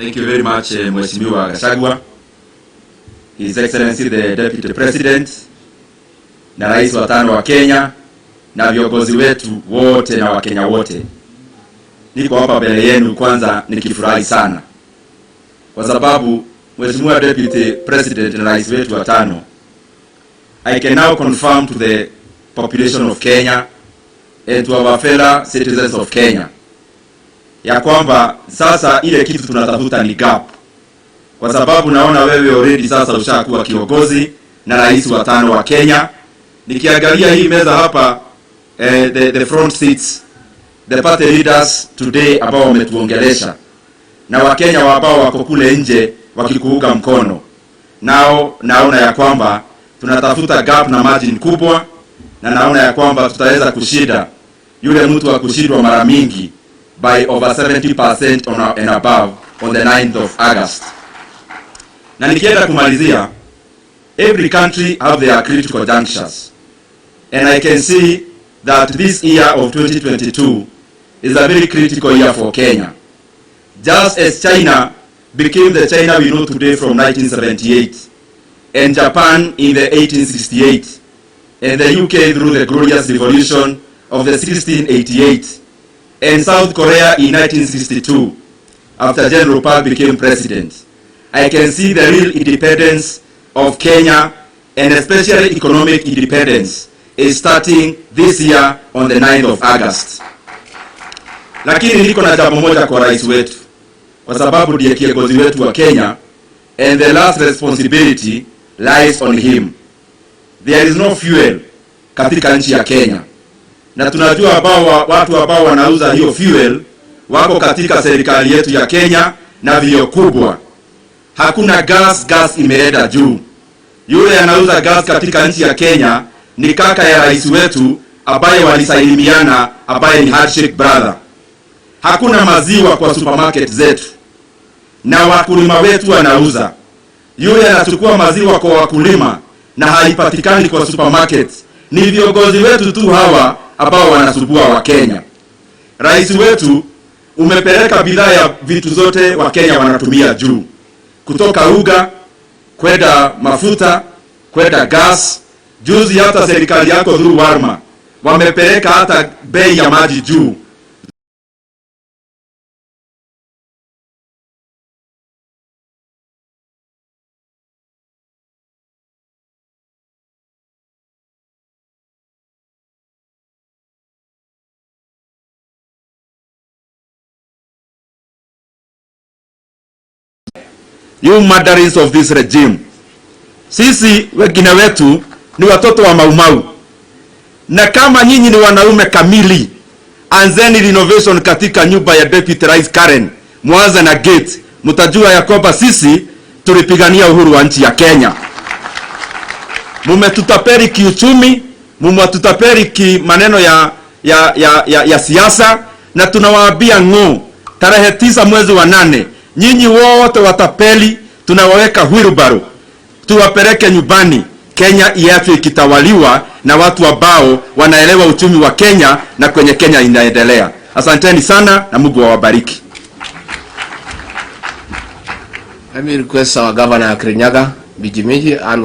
Thank you very much, Mheshimiwa Gachagua, His Excellency the Deputy President, na Rais wa tano wa Kenya, na viongozi wetu wote na Wakenya wote. Niko hapa mbele yenu kwanza nikifurahi sana, kwa sababu Mheshimiwa Deputy President na Rais wetu wa tano, I can now confirm to the population of Kenya and to our fellow citizens of Kenya ya kwamba sasa ile kitu tunatafuta ni gap, kwa sababu naona wewe already sasa ushakuwa kiongozi na rais wa tano wa Kenya. Nikiangalia hii meza hapa, the front seats, the party leaders today ambao wametuongelesha na Wakenya ambao wako kule nje wakikuunga mkono, nao naona ya kwamba tunatafuta gap na margin kubwa, na naona ya kwamba tutaweza kushinda yule mtu wa kushindwa mara mingi by over 70% and above on the 9th of August. Na nikienda kumalizia, every country have their critical junctures, and I can see that this year of 2022 is a very critical year for Kenya. Just as China became the China we know today from 1978, and Japan in the 1868, and the UK through the glorious revolution of the 1688, and South Korea in 1962, after General Park became president, I can see the real independence of Kenya, and especially economic independence, is starting this year on the 9th of August. Lakini niko na jambo moja kwa rais wetu, kwa sababu ndiye kiongozi wetu wa Kenya, and the last responsibility lies on him. There is no fuel katika nchi ya Kenya, na tunajua watu ambao wanauza hiyo fuel wako katika serikali yetu ya Kenya na vio kubwa. Hakuna gas imeenda juu. Yule anauza gas katika nchi ya Kenya ni kaka ya rais wetu ambaye walisalimiana, ambaye ni handshake brother. Hakuna maziwa kwa supermarket zetu, na wakulima wetu wanauza. Yule anachukua maziwa kwa wakulima na haipatikani kwa supermarket. Ni viongozi wetu tu hawa ambao wanasubua wa Kenya. Rais wetu umepeleka bidhaa ya vitu zote wa Kenya wanatumia juu, kutoka uga kwenda mafuta kwenda gas. Juzi hata serikali yako through Warma wamepeleka hata bei ya maji juu. You murderers of this regime. Sisi wengine wetu ni watoto wa maumau. Na kama nyinyi ni wanaume kamili, anzeni renovation katika nyumba ya Deputy Rais Karen, mwanza na gate. Mtajua ya kwamba sisi tulipigania uhuru wa nchi ya Kenya. Mumetutapeli kiuchumi, mumetutapeli ki maneno ya siasa, na tunawaambia ngo, tarehe 9 mwezi wa 8, nyinyi wote watapeli tunawaweka wheelbarrow, tuwapeleke nyumbani. Kenya iache ikitawaliwa na watu ambao wanaelewa uchumi wa Kenya na kwenye Kenya inaendelea. Asanteni sana na Mungu awabariki. Let me request our Governor Kenyatta, Bijimiji and